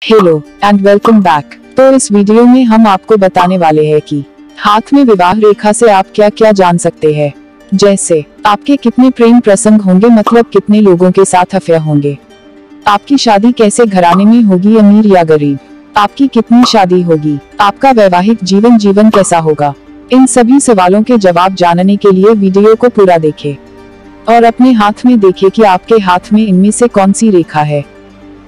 Hello and welcome back. तो इस video में हम आपको बताने वाले हैं कि हाथ में विवाह रेखा से आप क्या क्या जान सकते हैं, जैसे आपके कितने प्रेम प्रसंग होंगे, मतलब कितने लोगों के साथ अफेयर होंगे, आपकी शादी कैसे घराने में होगी, अमीर या गरीब, आपकी कितनी शादी होगी, आपका वैवाहिक जीवन कैसा होगा। इन सभी सवालों के जवाब जानने के लिए वीडियो को पूरा देखें और अपने हाथ में देखें कि आपके हाथ में इनमें से कौन सी रेखा है।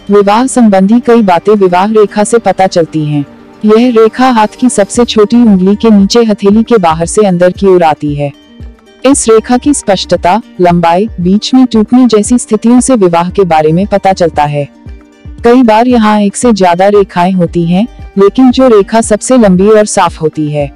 विवाह संबंधी कई बातें विवाह रेखा से पता चलती हैं। यह रेखा हाथ की सबसे छोटी उंगली के नीचे हथेली के बाहर से अंदर की ओर आती है। इस रेखा की स्पष्टता, लंबाई, बीच में टूटने जैसी स्थितियों से विवाह के बारे में पता चलता है। कई बार यहाँ एक से ज्यादा रेखाएं होती हैं, लेकिन जो रेखा सबसे लंबी और साफ होती है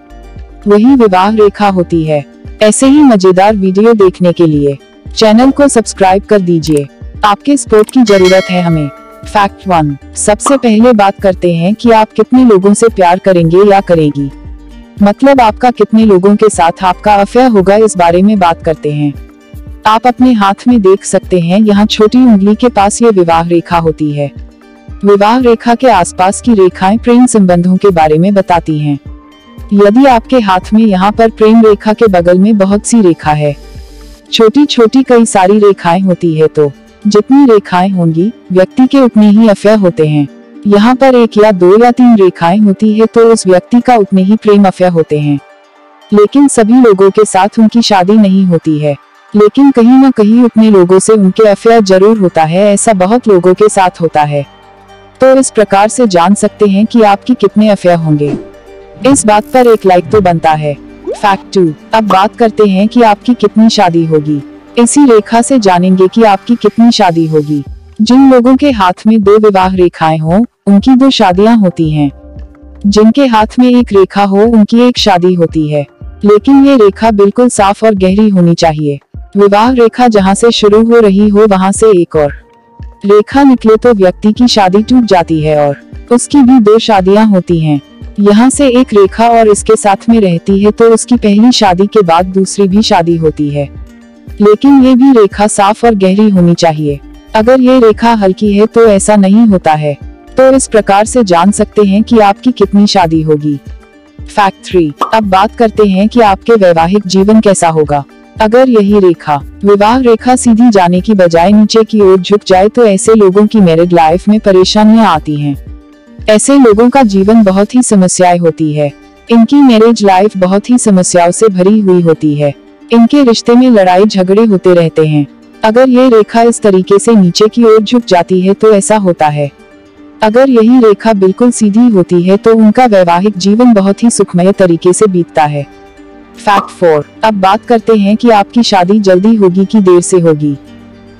वही विवाह रेखा होती है। ऐसे ही मजेदार वीडियो देखने के लिए चैनल को सब्सक्राइब कर दीजिए। आपके सपोर्ट की जरूरत है हमें। फैक्ट 1। सबसे पहले बात करते हैं कि आप कितने लोगों से प्यार करेंगे या करेगी, मतलब आपका कितने लोगों के साथ आपका अफेयर होगा, इस बारे में बात करते हैं। आप अपने हाथ में देख सकते हैं, यहाँ छोटी उंगली के पास ये विवाह रेखा होती है। विवाह रेखा के आसपास की रेखाएं प्रेम संबंधों के बारे में बताती हैं। यदि आपके हाथ में यहाँ पर प्रेम रेखा के बगल में बहुत सी रेखा है, छोटी छोटी कई सारी रेखाएं होती है, तो जितनी रेखाएं होंगी व्यक्ति के उतने ही अफेयर होते हैं। यहाँ पर एक या दो या तीन रेखाएं होती है तो उस व्यक्ति का उतने ही प्रेम अफेयर होते हैं। लेकिन सभी लोगों के साथ उनकी शादी नहीं होती है, लेकिन कहीं न कहीं उतने लोगों से उनके अफेयर जरूर होता है। ऐसा बहुत लोगों के साथ होता है। तो इस प्रकार से जान सकते हैं कि आपकी कितने अफेयर होंगे। इस बात पर एक लाइक तो बनता है। फैक्ट 2। अब बात करते हैं कि आपकी कितनी शादी होगी। इसी रेखा से जानेंगे कि आपकी कितनी शादी होगी। जिन लोगों के हाथ में दो विवाह रेखाएं हो, उनकी दो शादियां होती हैं। जिनके हाथ में एक रेखा हो, उनकी एक शादी होती है, लेकिन ये रेखा बिल्कुल साफ और गहरी होनी चाहिए। विवाह रेखा जहां से शुरू हो रही हो, वहां से एक और रेखा निकले तो व्यक्ति की शादी टूट जाती है और उसकी भी दो शादियां होती हैं। यहाँ से एक रेखा और इसके साथ में रहती है तो उसकी पहली शादी के बाद दूसरी भी शादी होती है, लेकिन ये भी रेखा साफ और गहरी होनी चाहिए। अगर ये रेखा हल्की है तो ऐसा नहीं होता है। तो इस प्रकार से जान सकते हैं कि आपकी कितनी शादी होगी। फैक्ट 3। अब बात करते हैं कि आपके वैवाहिक जीवन कैसा होगा। अगर यही रेखा, विवाह रेखा, सीधी जाने की बजाय नीचे की ओर झुक जाए तो ऐसे लोगों की मैरिड लाइफ में परेशानियां आती हैं। ऐसे लोगों का जीवन बहुत ही समस्याएं होती है। इनकी मैरिज लाइफ बहुत ही समस्याओं से भरी हुई होती है। इनके रिश्ते में लड़ाई झगड़े होते रहते हैं। अगर ये रेखा इस तरीके से नीचे की ओर झुक जाती है तो ऐसा होता है। अगर यही रेखा बिल्कुल सीधी होती है तो उनका वैवाहिक जीवन बहुत ही सुखमय तरीके से बीतता है। फैक्ट 4। अब बात करते हैं कि आपकी शादी जल्दी होगी कि देर से होगी।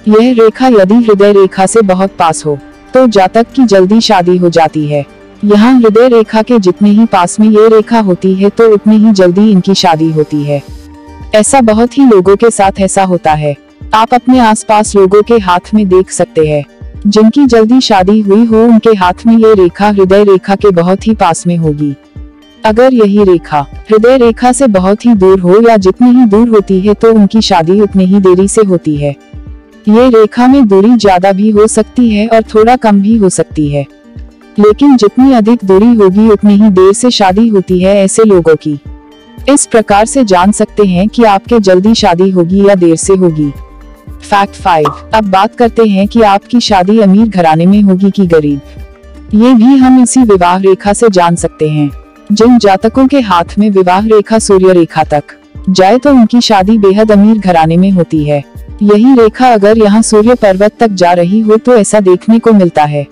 यह रेखा यदि हृदय रेखा से बहुत पास हो तो जातक की जल्दी शादी हो जाती है। यहाँ हृदय रेखा के जितने ही पास में ये रेखा होती है तो उतनी ही जल्दी इनकी शादी होती है। ऐसा बहुत ही लोगों के साथ ऐसा होता है। आप अपने आसपास लोगों के हाथ में देख सकते हैं, जिनकी जल्दी शादी हुई हो उनके हाथ में ये रेखा हृदय रेखा के बहुत ही पास में होगी। अगर यही रेखा हृदय रेखा से बहुत ही दूर हो या जितनी ही दूर होती है तो उनकी शादी उतनी ही देरी से होती है। ये रेखा में दूरी ज्यादा भी हो सकती है और थोड़ा कम भी हो सकती है, लेकिन जितनी अधिक दूरी होगी उतनी ही देर से शादी होती है ऐसे लोगों की। इस प्रकार से जान सकते हैं कि आपके जल्दी शादी होगी या देर से होगी। फैक्ट 5। अब बात करते हैं कि आपकी शादी अमीर घराने में होगी कि गरीब। ये भी हम इसी विवाह रेखा से जान सकते हैं। जिन जातकों के हाथ में विवाह रेखा सूर्य रेखा तक जाए तो उनकी शादी बेहद अमीर घराने में होती है। यही रेखा अगर यहाँ सूर्य पर्वत तक जा रही हो तो ऐसा देखने को मिलता है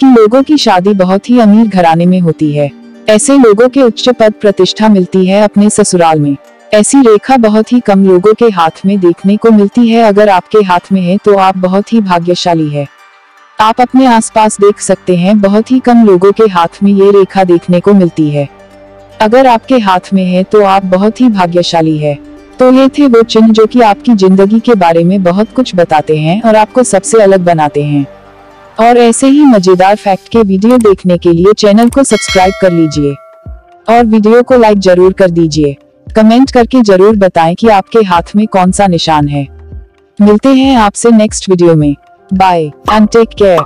कि लोगों की शादी बहुत ही अमीर घराने में होती है। ऐसे लोगों के उच्च पद प्रतिष्ठा मिलती है अपने ससुराल में। ऐसी रेखा बहुत ही कम लोगों के हाथ में देखने को मिलती है। अगर आपके हाथ में है तो आप बहुत ही भाग्यशाली है। आप अपने आसपास देख सकते हैं, बहुत ही कम लोगों के हाथ में ये रेखा देखने को मिलती है। अगर आपके हाथ में है तो आप बहुत ही भाग्यशाली है। तो ये थे वो चिन्ह जो कि आपकी जिंदगी के बारे में बहुत कुछ बताते हैं और आपको सबसे अलग बनाते हैं। और ऐसे ही मजेदार फैक्ट के वीडियो देखने के लिए चैनल को सब्सक्राइब कर लीजिए और वीडियो को लाइक जरूर कर दीजिए। कमेंट करके जरूर बताएं कि आपके हाथ में कौन सा निशान है। मिलते हैं आपसे नेक्स्ट वीडियो में। Bye and take care.